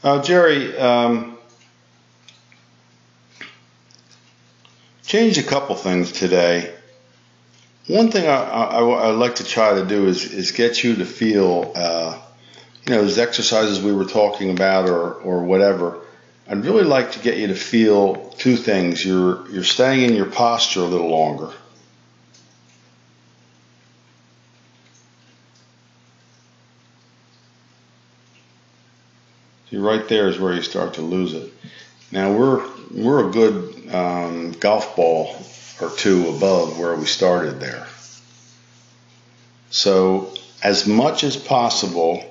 Jerry, changed a couple things today. One thing I'd like to try to do is get you to feel, those exercises we were talking about or whatever. I'd really like to get you to feel two things. You're staying in your posture a little longer. See, right there is where you start to lose it. Now we're a good golf ball or two above where we started there. So as much as possible,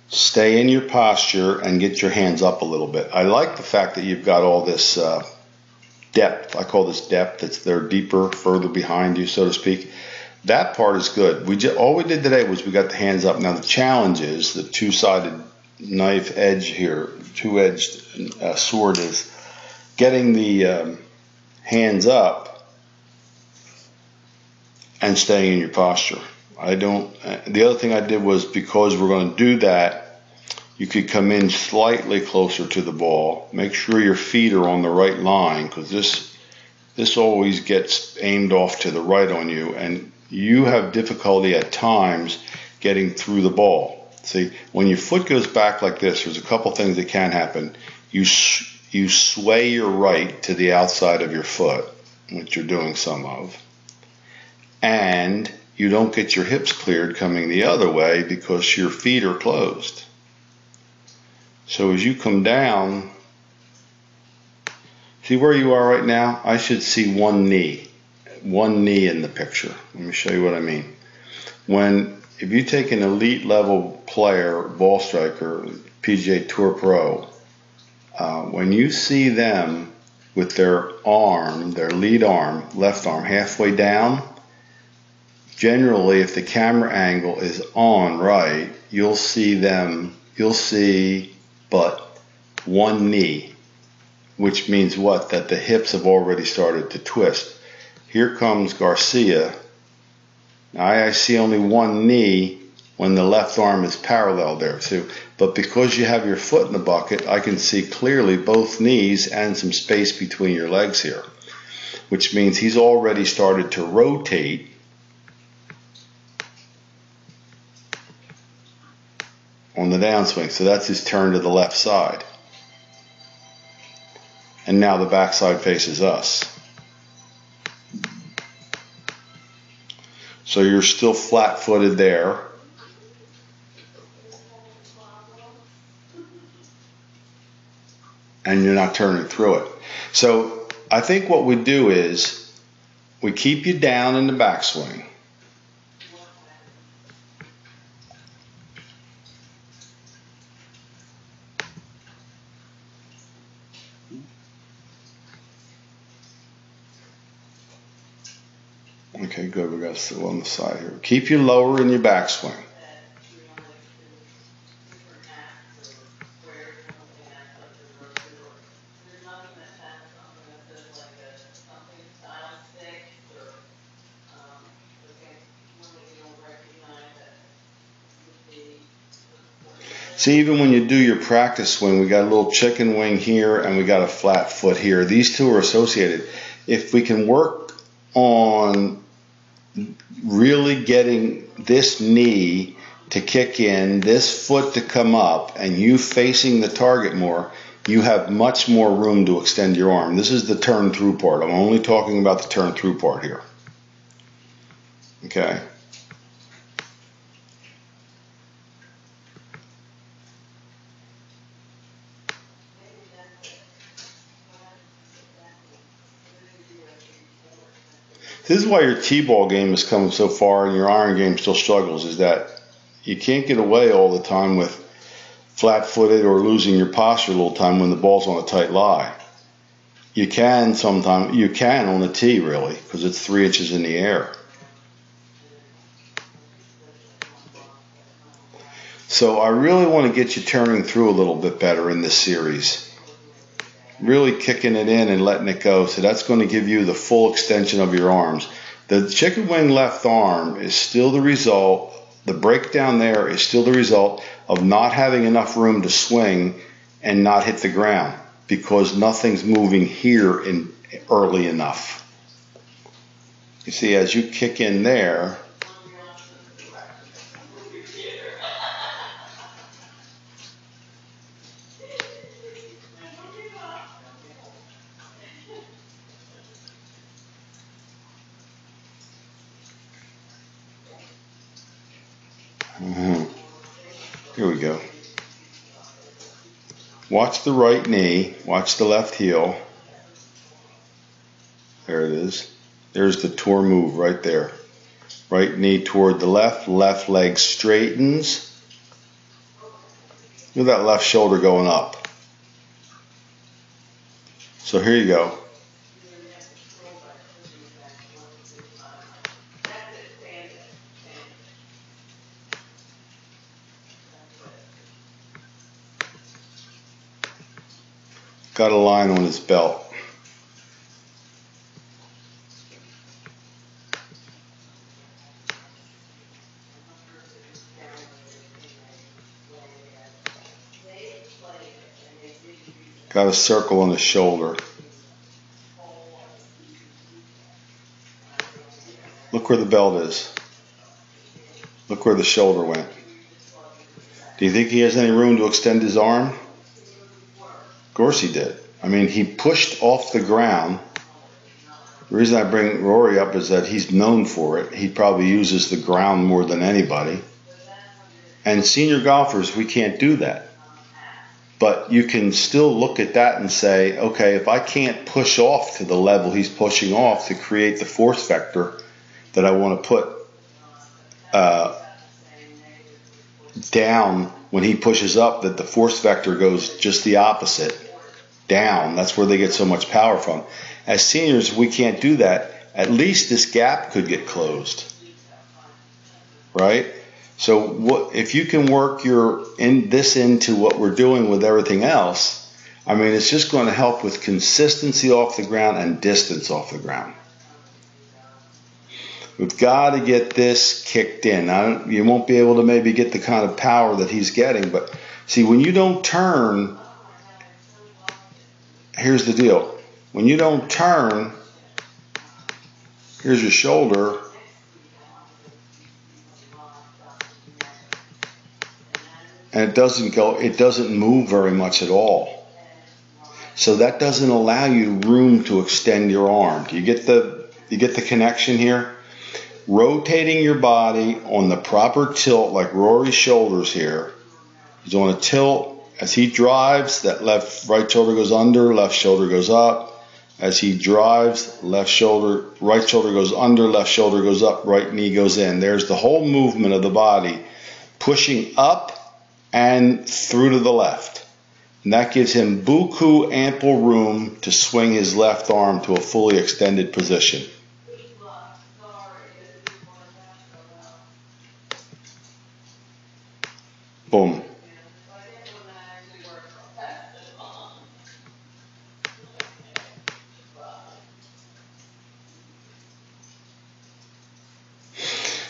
stay in your posture and get your hands up a little bit. I like the fact that you've got all this depth. I call this depth. It's there deeper, further behind you, so to speak. That part is good. All we did today was we got the hands up. Now the challenge is the two-sided knife edge here, two-edged sword, is getting the hands up and staying in your posture. The other thing I did was, because we're going to do that, you could come in slightly closer to the ball. Make sure your feet are on the right line, because this always gets aimed off to the right on you, and you have difficulty at times getting through the ball. See, when your foot goes back like this, there's a couple things that can happen. You sway your right to the outside of your foot, which you're doing some of, and you don't get your hips cleared coming the other way because your feet are closed. So as you come down, see where you are right now? I should see one knee in the picture. Let me show you what I mean. If you take an elite level player, ball striker, PGA Tour Pro, when you see them with their arm, their lead arm, left arm, halfway down, generally if the camera angle is on right, you'll see but one knee, which means what? That the hips have already started to twist. Here comes Garcia. Now I see only one knee when the left arm is parallel there too. But because you have your foot in the bucket, I can see clearly both knees and some space between your legs here, which means he's already started to rotate on the downswing. So that's his turn to the left side. And now the backside faces us. So you're still flat-footed there. And you're not turning through it. So I think what we do is we keep you down in the backswing. Okay, good. We got still on the side here. Keep you lower in your backswing. See, even when you do your practice swing, we got a little chicken wing here and we got a flat foot here. These two are associated. If we can work on really getting this knee to kick in, this foot to come up, and you facing the target more, you have much more room to extend your arm. This is the turn through part. I'm only talking about the turn through part here. Okay. This is why your T-ball game is coming so far and your iron game still struggles, is that you can't get away all the time with flat-footed or losing your posture a little time when the ball's on a tight lie. You can sometimes, you can on the tee really, because it's 3 inches in the air. So I really want to get you turning through a little bit better in this series. Really kicking it in and letting it go. So that's going to give you the full extension of your arms. The chicken wing left arm is still the result, the breakdown there is still the result of not having enough room to swing and not hit the ground because nothing's moving here in early enough. You see, as you kick in there, here we go. Watch the right knee, watch the left heel. There it is. There's the tour move right there. Right knee toward the left, left leg straightens. Look at that left shoulder going up. So here you go. Got a line on his belt. Got a circle on his shoulder. Look where the belt is. Look where the shoulder went. Do you think he has any room to extend his arm? Of course he did. I mean, he pushed off the ground. The reason I bring Rory up is that he's known for it. He probably uses the ground more than anybody. And senior golfers, we can't do that. But you can still look at that and say, okay, if I can't push off to the level he's pushing off to create the force vector that I want to put down when he pushes up, that the force vector goes just the opposite, down. That's where they get so much power from. As seniors, we can't do that. At least this gap could get closed, right? So if you can work this into what we're doing with everything else, I mean, it's just going to help with consistency off the ground and distance off the ground. We've got to get this kicked in. You won't be able to maybe get the kind of power that he's getting, but see, when you don't turn, here's the deal. When you don't turn, here's your shoulder. And it doesn't move very much at all. So that doesn't allow you room to extend your arm. Do you get the connection here? Rotating your body on the proper tilt, like Rory's shoulders here. He's on a tilt. As he drives, that right shoulder goes under, left shoulder goes up. As he drives, right shoulder goes under, left shoulder goes up, right knee goes in. There's the whole movement of the body pushing up and through to the left. And that gives him buku ample room to swing his left arm to a fully extended position. Boom.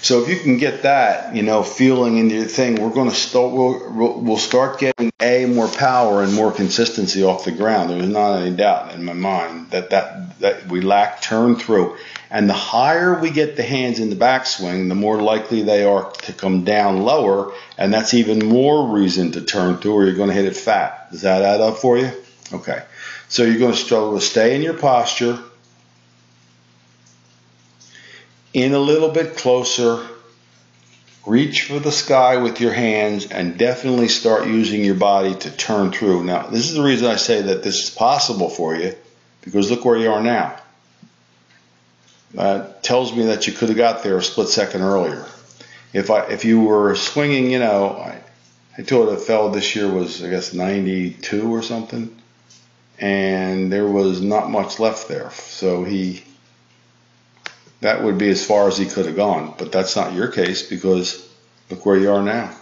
So if you can get that, feeling into your thing, we'll start getting more power and more consistency off the ground. There's not any doubt in my mind that we lack turn through. And the higher we get the hands in the backswing, the more likely they are to come down lower, and that's even more reason to turn through, or you're going to hit it fat. Does that add up for you? Okay. So you're going to struggle to stay in your posture, in a little bit closer, reach for the sky with your hands, and definitely start using your body to turn through. Now, this is the reason I say that this is possible for you, because look where you are now. Tells me that you could have got there a split second earlier. If you were swinging, I told a fellow this year was, I guess, 92 or something, and there was not much left there. So that would be as far as he could have gone, but that's not your case, because look where you are now.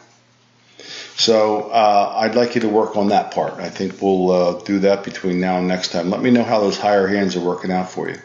So I'd like you to work on that part. I think we'll do that between now and next time. Let me know how those higher hands are working out for you.